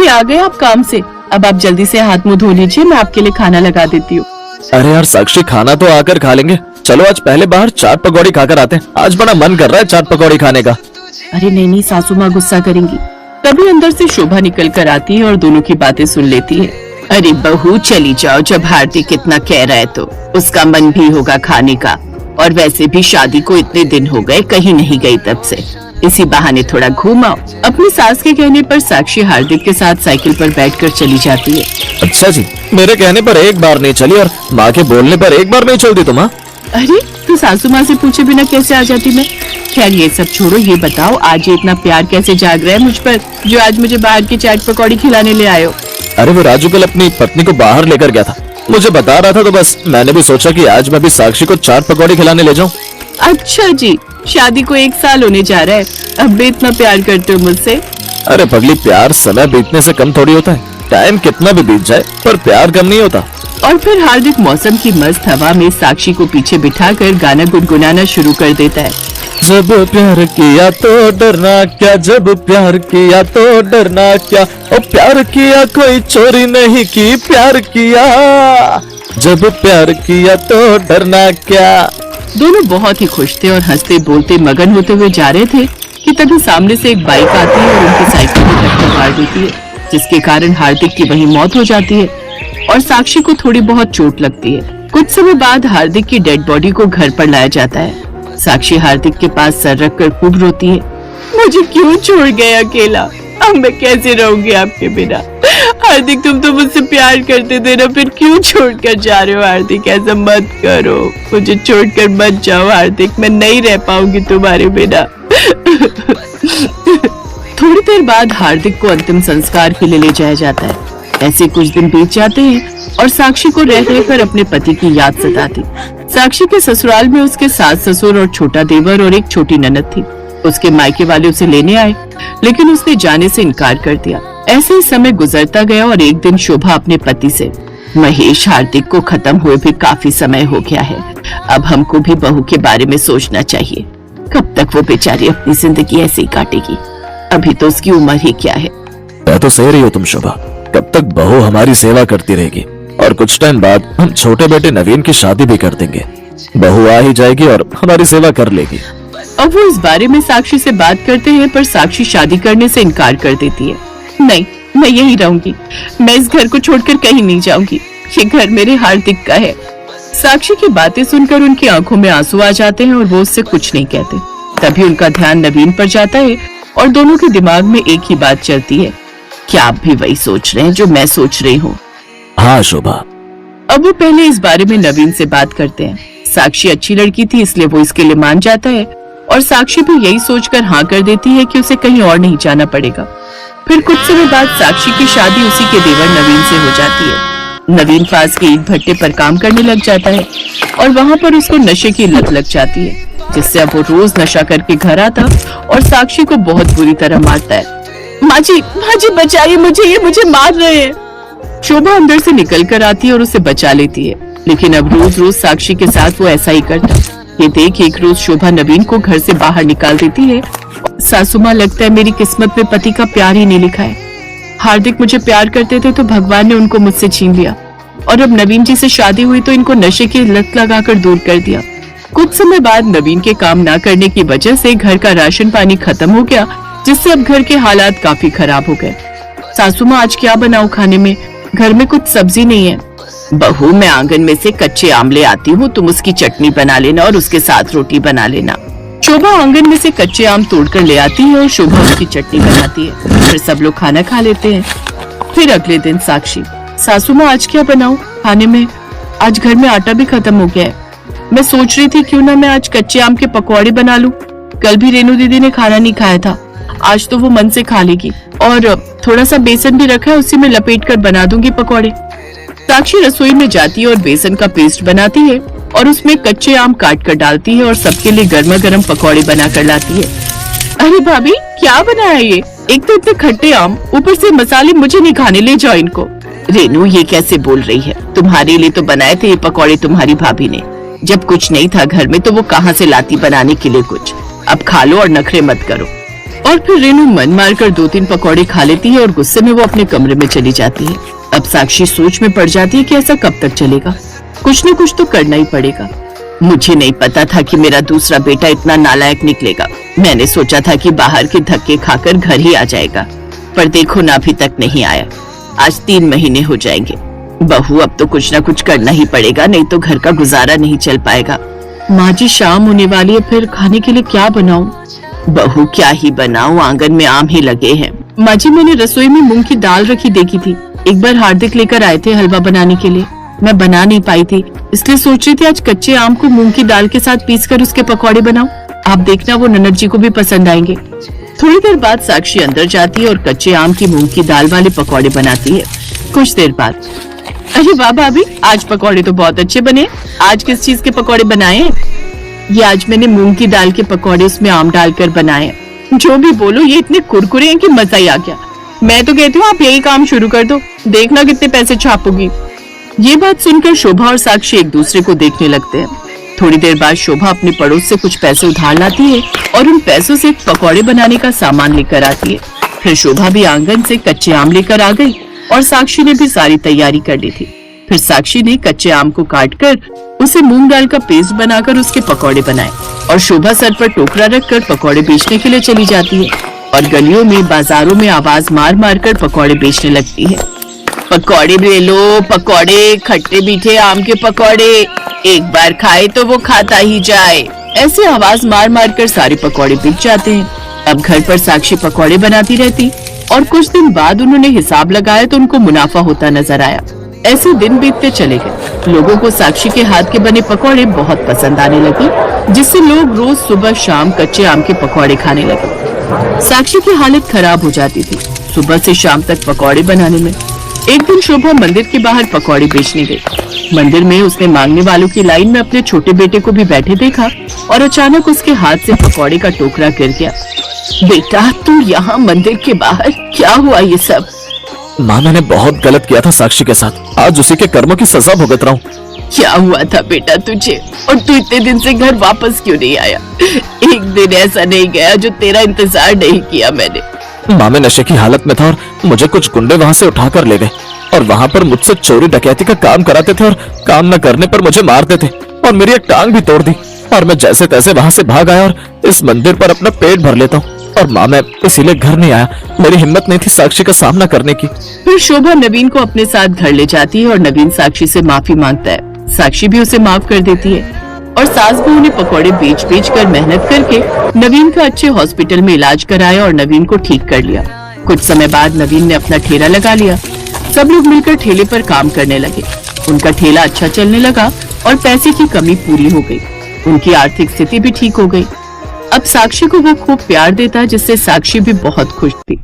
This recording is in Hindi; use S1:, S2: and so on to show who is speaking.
S1: अभी आ गए आप काम से? अब आप जल्दी से हाथ मुंह धो लीजिए, मैं आपके लिए खाना लगा देती हूँ।
S2: अरे यार साक्षी, खाना तो आकर खा लेंगे। चलो आज पहले बाहर चाट पकौड़ी खाकर आते हैं। आज बड़ा मन कर रहा है चाट पकौड़ी खाने का।
S1: अरे नहीं, सासू माँ गुस्सा करेंगी। तभी अंदर से शोभा निकल कर आती है और दोनों की बातें सुन लेती है। अरे बहू चली जाओ, जब हार्दिक इतना कह रहा है तो उसका मन भी होगा खाने का। और वैसे भी शादी को इतने दिन हो गए, कहीं नहीं गई तब से, इसी बहाने थोड़ा घूम आओ। अपनी सास के कहने पर साक्षी हार्दिक के साथ साइकिल पर बैठकर चली जाती है।
S2: अच्छा जी, मेरे कहने पर एक बार नहीं चली और माँ के बोलने पर एक बार नहीं चलती तुम?
S1: अरे तू सासू माँ से पूछे बिना कैसे आ जाती मैं? खैर ये सब छोड़ो, ये बताओ आज ये इतना प्यार कैसे जाग रहा है मुझ पर, जो आज मुझे बाहर की चाट पकौड़ी खिलाने ले आए हो?
S2: अरे वो राजू कल अपनी पत्नी को बाहर लेकर गया था, मुझे बता रहा था, तो बस मैंने भी सोचा कि आज मैं भी साक्षी को चाट पकौड़ी खिलाने ले जाऊं।
S1: अच्छा जी, शादी को 1 साल होने जा रहा है, अब भी इतना प्यार करते हो मुझसे?
S2: अरे पगली, प्यार समय बीतने से कम थोड़ी होता है। टाइम कितना भी बीत जाए पर प्यार कम नहीं होता।
S1: और फिर हार्दिक मौसम की मस्त हवा में साक्षी को पीछे बिठाकर गाना गुनगुनाना शुरू कर देता है।
S2: जब प्यार किया तो डरना क्या, जब प्यार किया तो डरना क्या, और प्यार किया कोई चोरी नहीं की, प्यार किया जब प्यार किया तो डरना क्या।
S1: दोनों बहुत ही खुश थे और हंसते बोलते मगन होते हुए जा रहे थे कि तभी सामने से एक बाइक आती है और उनकी साइकिल को टक्कर मार देती है, जिसके कारण हार्दिक की वहीं मौत हो जाती है और साक्षी को थोड़ी बहुत चोट लगती है। कुछ समय बाद हार्दिक की डेड बॉडी को घर पर लाया जाता है। साक्षी हार्दिक के पास सर रखकर खूब रोती है। मुझे क्यों छोड़ गए अकेला? अब मैं कैसे रहूंगी आपके बिना? हार्दिक तुम तो मुझसे प्यार करते थे ना, फिर क्यों छोड़कर जा रहे हो? हार्दिक ऐसा मत करो, मुझे छोड़कर मत जाओ हार्दिक, मैं नहीं रह पाऊंगी तुम्हारे बिना। थोड़ी देर बाद हार्दिक को अंतिम संस्कार के लिए ले जाया जाता है। ऐसे कुछ दिन बीत जाते हैं और साक्षी को रह रहकर अपने पति की याद सताती। साक्षी के ससुराल में उसके सास ससुर और छोटा देवर और एक छोटी ननद थी। उसके मायके वाले उसे लेने आए, लेकिन उसने जाने से इनकार कर दिया। ऐसे ही समय गुजरता गया और एक दिन शोभा अपने पति से, महेश, हार्दिक को खत्म हुए भी काफी समय हो गया है, अब हमको भी बहू के बारे में सोचना चाहिए। कब तक वो बेचारी अपनी जिंदगी ऐसे ही काटेगी? अभी तो उसकी उम्र ही क्या है।
S2: मैं तो सह रही हो तुम शोभा, कब तक बहू हमारी सेवा करती रहेगी और कुछ टाइम बाद हम छोटे बेटे नवीन की शादी भी कर देंगे। बहू आ ही जाएगी और हमारी सेवा कर लेगी।
S1: अब वो इस बारे में साक्षी से बात करते हैं, पर साक्षी शादी करने से इनकार कर देती है। नहीं, मैं यहीं रहूंगी, मैं इस घर को छोड़कर कहीं नहीं जाऊंगी, ये घर मेरे हार्दिक का है। साक्षी की बातें सुनकर उनकी आंखों में आंसू आ जाते हैं और वो उससे कुछ नहीं कहते। तभी उनका ध्यान नवीन पर जाता है और दोनों के दिमाग में एक ही बात चलती है, क्या आप भी वही सोच रहे हैं जो मैं सोच रही हूँ?
S2: हाँ शोभा।
S1: अब वो पहले इस बारे में नवीन से बात करते हैं। साक्षी अच्छी लड़की थी, इसलिए वो इसके लिए मान जाता है और साक्षी भी यही सोचकर हाँ कर देती है कि उसे कहीं और नहीं जाना पड़ेगा। फिर कुछ समय बाद साक्षी की शादी उसी के देवर नवीन से हो जाती है। नवीन पास के ईंट भट्टे पर काम करने लग जाता है और वहाँ पर उसको नशे की लत लग जाती है, जिससे अब वो रोज नशा करके घर आता और साक्षी को बहुत बुरी तरह मारता है। माँ जी बचाइए मुझे, ये मुझे मार रहे हैं। शोभा अंदर से निकल कर आती है और उसे बचा लेती है, लेकिन अब रोज रोज साक्षी के साथ वो ऐसा ही करता। ये देख एक रोज शोभा नवीन को घर से बाहर निकाल देती है। सासू माँ, लगता है मेरी किस्मत में पति का प्यार ही नहीं लिखा है। हार्दिक मुझे प्यार करते थे तो भगवान ने उनको मुझसे छीन लिया, और अब नवीन जी से शादी हुई तो इनको नशे की लत लगाकर दूर कर दिया। कुछ समय बाद नवीन के काम न करने की वजह से घर का राशन पानी खत्म हो गया, जिससे अब घर के हालात काफी खराब हो गए। सासू माँ, आज क्या बनाऊं खाने में? घर में कुछ सब्जी नहीं है। बहू, मैं आंगन में से कच्चे आम ले आती हूँ, तुम उसकी चटनी बना लेना और उसके साथ रोटी बना लेना। शोभा आंगन में से कच्चे आम तोड़कर ले आती है और शोभा उसकी चटनी बनाती है। फिर सब लोग खाना खा लेते हैं। फिर अगले दिन साक्षी, सासू माँ, आज क्या बनाऊं खाने में? आज घर में आटा भी खत्म हो गया है। मैं सोच रही थी क्यों ना मैं आज कच्चे आम के पकौड़े बना लूं। कल भी रेनू दीदी ने खाना नहीं खाया था, आज तो वो मन से खा लेगी, और थोड़ा सा बेसन भी रखा है, उसी में लपेट कर बना दूंगी पकौड़े। साक्षी रसोई में जाती है और बेसन का पेस्ट बनाती है और उसमें कच्चे आम काट कर डालती है और सबके लिए गर्मा गर्म पकौड़े बना कर लाती है। अरे भाभी, क्या बनाया ये? एक तो इतने खट्टे आम, ऊपर से मसाले, मुझे नहीं खाने, ले जाओ इनको। रेनू, ये कैसे बोल रही है? तुम्हारे लिए तो बनाए थे ये पकौड़े तुम्हारी भाभी ने। जब कुछ नहीं था घर में तो वो कहाँ से लाती बनाने के लिए कुछ। अब खा लो और नखरे मत करो। और फिर रेनू मन मारकर 2-3 पकौड़े खा लेती है और गुस्से में वो अपने कमरे में चली जाती है। अब साक्षी सोच में पड़ जाती है कि ऐसा कब तक चलेगा, कुछ न कुछ तो करना ही पड़ेगा। मुझे नहीं पता था कि मेरा दूसरा बेटा इतना नालायक निकलेगा। मैंने सोचा था कि बाहर के धक्के खाकर घर ही आ जाएगा, पर देखो ना अभी तक नहीं आया। आज 3 महीने हो जाएंगे। बहू अब तो कुछ न कुछ करना ही पड़ेगा, नहीं तो घर का गुजारा नहीं चल पाएगा। माँ जी शाम होने वाली है, फिर खाने के लिए क्या बनाऊं? बहू क्या ही बनाऊं, आंगन में आम ही लगे हैं। माँ जी मैंने रसोई में मूंग की दाल रखी देखी थी, एक बार हार्दिक लेकर आए थे हलवा बनाने के लिए। मैं बना नहीं पाई थी, इसलिए सोच रही थी आज कच्चे आम को मूंग की दाल के साथ पीसकर उसके पकौड़े बनाऊं। आप देखना वो ननद जी को भी पसंद आएंगे। थोड़ी देर बाद साक्षी अंदर जाती है और कच्चे आम की मूंग की दाल वाले पकौड़े बनाती है। कुछ देर बाद, अरे वाह भाभी, आज पकौड़े तो बहुत अच्छे बने। आज किस चीज के पकौड़े बनाए हैं? ये आज मैंने मूंग की दाल के पकौड़े उसमें आम डालकर बनाए। जो भी बोलो, ये इतने कुरकुरे हैं कि मजा ही आ गया। मैं तो कहती हूँ आप यही काम शुरू कर दो, देखना कितने पैसे छापोगी। ये बात सुनकर शोभा और साक्षी एक दूसरे को देखने लगते हैं। थोड़ी देर बाद शोभा अपने पड़ोस से कुछ पैसे उधार लाती है और उन पैसों से पकौड़े बनाने का सामान लेकर आती है। फिर शोभा भी आंगन से कच्चे आम लेकर आ गई और साक्षी ने भी सारी तैयारी कर ली थी। फिर साक्षी ने कच्चे आम को काटकर उसे मूंग दाल का पेस्ट बनाकर उसके पकौड़े बनाए और शोभा सर पर टोकरा रखकर पकौड़े बेचने के लिए चली जाती है और गलियों में बाजारों में आवाज मार मार कर पकौड़े बेचने लगती है। पकौड़े ले लो, पकौड़े, खट्टे मीठे आम के पकौड़े, एक बार खाए तो वो खाता ही जाए। ऐसे आवाज मार मार कर सारे पकौड़े बिक जाते हैं। अब घर पर साक्षी पकौड़े बनाती रहती और कुछ दिन बाद उन्होंने हिसाब लगाया तो उनको मुनाफा होता नजर आया। ऐसे दिन बीतते चले गए। लोगों को साक्षी के हाथ के बने पकौड़े बहुत पसंद आने लगे, जिससे लोग रोज सुबह शाम कच्चे आम के पकौड़े खाने लगे। साक्षी की हालत खराब हो जाती थी सुबह से शाम तक पकौड़े बनाने में। एक दिन शोभा मंदिर के बाहर पकौड़े बेचने गई। मंदिर में उसने मांगने वालों की लाइन में अपने छोटे बेटे को भी बैठे देखा और अचानक उसके हाथ से पकौड़े का टोकरा गिर गया। बेटा तू यहाँ मंदिर के बाहर, क्या हुआ ये सब?
S2: माँ मैंने बहुत गलत किया था साक्षी के साथ, आज उसी के कर्मों की सजा भुगत रहा हूँ।
S1: क्या हुआ था बेटा तुझे, और तू इतने दिन से घर वापस क्यों नहीं आया? एक दिन ऐसा नहीं गया जो तेरा इंतजार नहीं किया मैंने।
S2: माँ मैं नशे की हालत में था और मुझे कुछ गुंडे वहाँ से उठाकर ले गए और वहाँ पर मुझसे चोरी डकैती का काम कराते थे और काम न करने पर मुझे मारते थे और मेरी एक टांग भी तोड़ दी और मैं जैसे तैसे वहाँ से भाग आया और इस मंदिर पर अपना पेट भर लेता हूँ। और माँ मैं इसीलिए घर नहीं आया, मेरी हिम्मत नहीं थी साक्षी का सामना करने की।
S1: फिर शोभा नवीन को अपने साथ घर ले जाती है और नवीन साक्षी से माफी मांगता है। साक्षी भी उसे माफ कर देती है और सास बहू ने पकौड़े बेच बेच कर मेहनत करके नवीन का अच्छे हॉस्पिटल में इलाज कराया और नवीन को ठीक कर लिया। कुछ समय बाद नवीन ने अपना ठेला लगा लिया। सब लोग मिलकर ठेले पर काम करने लगे। उनका ठेला अच्छा चलने लगा और पैसे की कमी पूरी हो गई। उनकी आर्थिक स्थिति भी ठीक हो गई। अब साक्षी को वो खूब प्यार देता, जिससे साक्षी भी बहुत खुश थी।